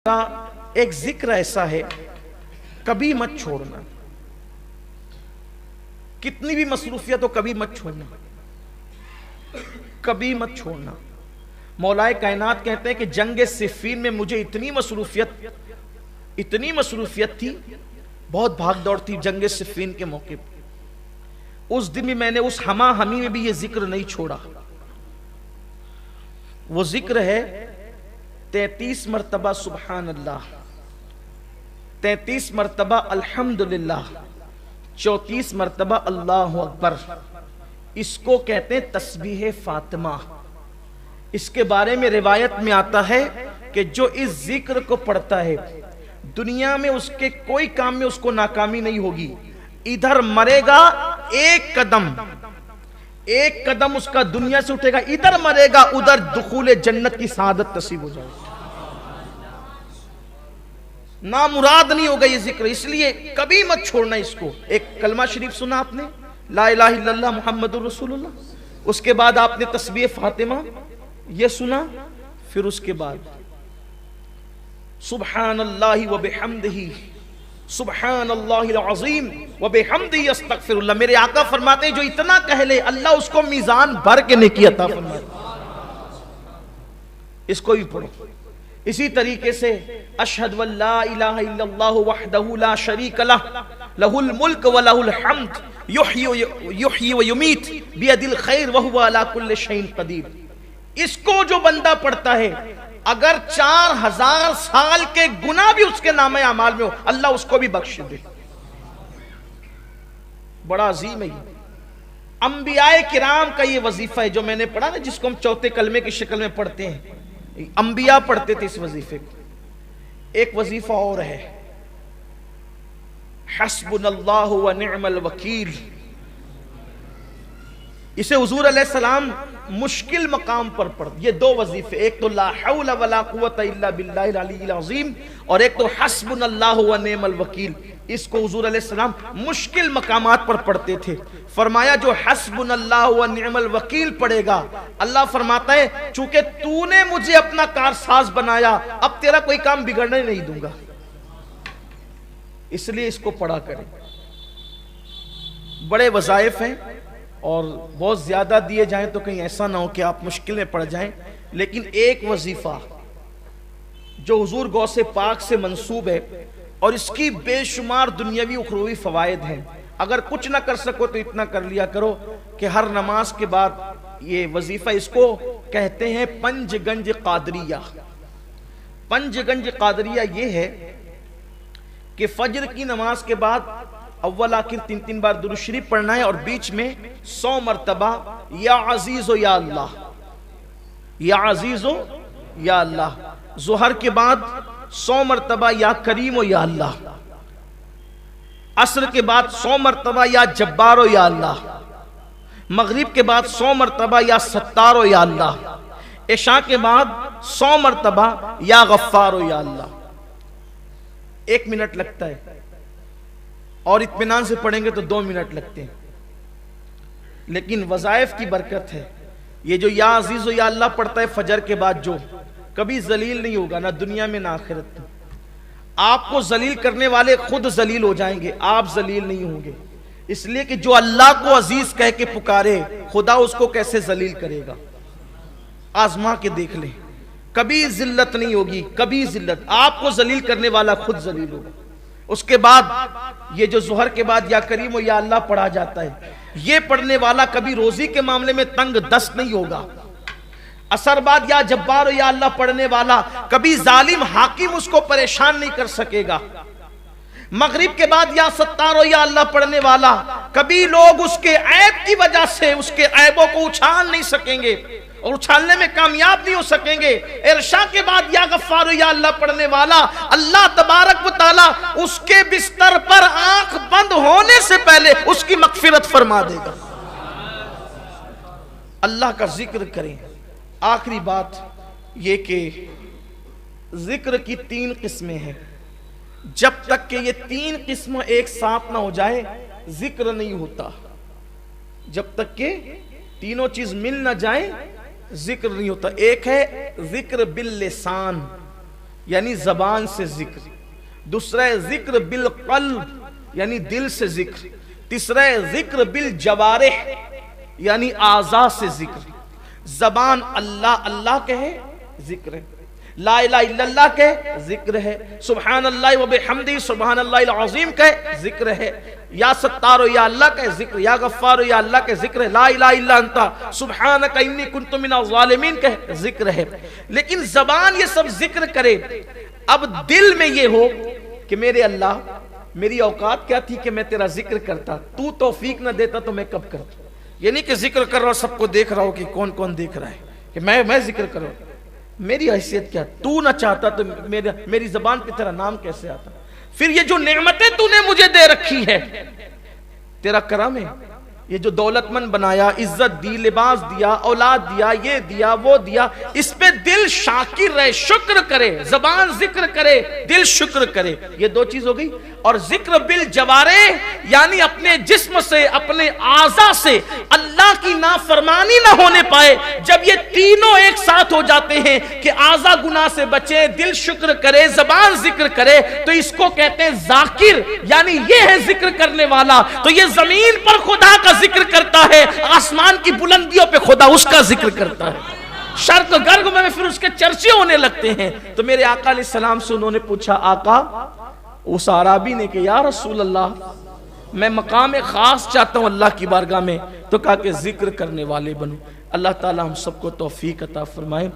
کا ایک ذکر ایسا ہے، کبھی مت چھوڑنا، کتنی بھی مصروفیت ہو کبھی مت چھوڑنا، کبھی مت چھوڑنا۔ مولا کائنات کہتے ہیں کہ جنگ صفین میں مجھے اتنی مصروفیت تھی، بہت بھاگ دوڑ تھی جنگ صفین کے موقع پر، اس دن بھی میں نے اس ہما ہمی میں بھی یہ ذکر نہیں چھوڑا۔ وہ ذکر ہے 33 مرتبہ سبحان اللہ، 33 مرتبہ الحمدللہ، 34 مرتبہ اللہ اکبر۔ اس کو کہتے ہیں تسبیح فاطمہ۔ اس کے بارے میں روایت میں آتا ہے کہ جو اس ذکر کو پڑھتا ہے دنیا میں اس کے کوئی کام میں اس کو ناکامی نہیں ہوگی۔ ادھر مرے گا ایک قدم اس کا دنیا سے اٹھے گا، ادھر مرے گا ادھر دخول جنت کی سعادت نصیب ہو جائے گی۔ نامراد نہیں ہوگا یہ ذکر، اس لیے کبھی مت چھوڑنا اس کو۔ ایک کلمہ شریف سنا آپ نے، لا الہ الا اللہ محمد الرسول اللہ، اس کے بعد آپ نے تسبیح فاطمہ یہ سنا، پھر اس کے بعد سبحان اللہ وبحمدہ، سبحان اللہ العظیم وبحمدہ استغفر اللہ۔ میرے آقا فرماتے ہیں جو اتنا کہہ لے اللہ اس کو میزان بھر کے نیکی عطا فرماتے۔ اس کو بھی پڑھو۔ اسی طریقے سے اشہد ان لا الہ الا اللہ وحدہ لا شریک لہ، لہ الملک ولہ الحمد، یحیی ویمیت بیدہ الخیر وہو علی کل شیء قدیر۔ اس کو جو بندہ پڑھتا ہے اگر 4000 سال کے گناہ بھی اس کے نامہ اعمال میں ہو اللہ اس کو بھی بخش دے۔ بڑا عظیم ہے یہ۔ انبیاء کرام کا یہ وظیفہ ہے جو میں نے پڑھا نا، جس کو ہم چوتھے کلمے کی شکل میں پڑھتے ہیں، انبیاء پڑھتے تھے اس وظیفے کو۔ ایک وظیفہ اور ہے، حسبنا اللہ ونعم الوکیل۔ اسے حضور علیہ السلام مشکل مقام پر پڑھ، یہ دو وظیفے، ایک تو لا حول ولا قوت الا باللہ العلی العظیم، اور ایک تو حسبنا اللہ ونعم الوکیل۔ اس کو حضور علیہ السلام مشکل مقامات پر پڑھتے تھے۔ فرمایا جو حسبنا اللہ ونعم الوکیل پڑھے گا، اللہ فرماتا ہے چونکہ تو نے مجھے اپنا کارساز بنایا اب تیرا کوئی کام بگڑنے نہیں دوں گا، اس لیے اس کو پڑھا کریں۔ بڑے وظائف ہیں اور بہت زیادہ دیے جائیں تو کہیں ایسا نہ ہو کہ آپ مشکل میں پڑ جائیں، لیکن ایک وظیفہ جو حضور غوث پاک سے منسوب ہے اور اس کی بے شمار دنیاوی اخروی فوائد ہیں، اگر کچھ نہ کر سکو تو اتنا کر لیا کرو کہ ہر نماز کے بعد یہ وظیفہ، اس کو کہتے ہیں پنج گنج قادریہ۔ پنج گنج قادریہ یہ ہے کہ فجر کی نماز کے بعد اول آخر 3 بار درود شریف پڑھنا ہے اور بیچ میں 100 مرتبہ یا عزیز و یا اللہ، یا عزیز و یا اللہ۔ ظہر کے بعد 100 مرتبہ یا کریم و یا اللہ، عصر کے بعد 100 مرتبہ یا جبار و یا اللہ، مغرب کے بعد 100 مرتبہ یا ستار و یا اللہ، عشاء کے بعد 100 مرتبہ یا غفار و یا اللہ۔ 1 منٹ لگتا ہے اور اطمینان سے پڑھیں گے تو 2 منٹ لگتے ہیں، لیکن وظائف کی برکت ہے۔ یہ جو یا عزیز و یا اللہ پڑھتا ہے فجر کے بعد جو کبھی ذلیل نہیں ہوگا، نہ دنیا میں نہ آخرت میں۔ آپ کو ذلیل کرنے والے خود ذلیل ہو جائیں گے، آپ ذلیل نہیں ہوں گے، اس لیے کہ جو اللہ کو عزیز کہہ کے پکارے خدا اس کو کیسے ذلیل کرے گا۔ آزما کے دیکھ لیں، کبھی ذلت نہیں ہوگی، کبھی ذلت، آپ کو ذلیل کرنے والا خود ذلیل ہوگا۔ اس کے بعد یہ جو ظہر کے بعد یا کریم و یا اللہ پڑھا جاتا ہے، یہ پڑھنے والا کبھی روزی کے معاملے میں تنگ دست نہیں ہوگا۔ عصر بعد یا جبار و یا اللہ پڑھنے والا کبھی ظالم حاکم اس کو پریشان نہیں کر سکے گا۔ مغرب کے بعد یا ستار و یا اللہ پڑھنے والا کبھی لوگ اس کے عیب کی وجہ سے اس کے عیبوں کو اچھال نہیں سکیں گے اور اچھالنے میں کامیاب نہیں ہو سکیں گے۔ عشاء کے بعد یا غفار یا اللہ پڑھنے والا اللہ تبارک و تعالی اس کے بستر پر آنکھ بند ہونے سے پہلے اس کی مغفرت فرما دے گا۔ اللہ کا ذکر کریں۔ آخری بات یہ کہ ذکر کی 3 قسمیں ہیں، جب تک کہ یہ 3 قسم ایک ساتھ نہ ہو جائے ذکر نہیں ہوتا۔ جب تک کہ تینوں چیز مل نہ جائیں ذکر نہیں ہوتا۔ ایک ہے ذکر باللسان، یعنی زبان سے ذکر، دوسرا ہے ذکر بالقلب یعنی دل سے ذکر، تیسرا ہے ذکر بالجوارح یعنی اعضاء سے ذکر۔ زبان اللہ اللہ کہے ذکر ہے، لا الہ الا اللہ کہے ذکر ہے، سبحان اللہ و بحمدہ سبحان اللہ العظیم کہے ذکر ہے، یا ستار یا اللہ کہے ذکر، یا غفار یا اللہ کہے ذکر ہے، لا الہ الا انت سبحانک انی کنت من الظالمین کہے ذکر ہے۔ لیکن زبان یہ سب ذکر کرے، اب دل میں یہ ہو کہ میرے اللہ میری اوقات کیا تھی کہ میں تیرا ذکر کرتا، تو توفیق نہ دیتا تو میں کب کرتا۔ یہ نہیں کہ ذکر کر رہا ہوں سب کو دیکھ رہا ہوں کہ کون کون دیکھ رہا ہے کہ میں ذکر کر رہا ہوں، میری حیثیت کیا، تو نہ چاہتا تو میری زبان پہ تیرا نام کیسے آتا۔ پھر یہ جو نعمتیں تو نے مجھے دے رکھی ہے تیرا کرم ہے، یہ جو دولت مند بنایا، عزت دی، لباس دیا، اولاد دیا، یہ دیا وہ دیا، اس پہ دل شاکر رہے، شکر کرے، زبان ذکر کرے، دل شکر کرے، یہ دو چیز ہو گئی۔ اور ذکر بالجوارح یعنی اپنے جسم سے اپنے اعضاء سے اللہ کی نافرمانی نہ ہونے پائے۔ جب یہ تینوں ایک ساتھ ہو جاتے ہیں کہ اعضاء گناہ سے بچے، دل شکر کرے، زبان ذکر کرے، تو اس کو کہتے ہیں ذاکر، یعنی یہ ہے ذکر کرنے والا۔ تو یہ زمین پر خدا کا ذکر کرتا ہے، آسمان کی بلندیوں پہ خدا اس کا ذکر کرتا ہے، شرق غرب میں پھر اس کے چرچے ہونے لگتے ہیں۔ تو میرے آقا علیہ السلام سے انہوں نے پوچھا، آقا اس عرابی نے کہ یا رسول اللہ میں مقام خاص چاہتا ہوں اللہ کی بارگاہ میں، تو کہا کہ ذکر کرنے والے بنو۔ اللہ تعالی ہم سب کو توفیق عطا فرمائے۔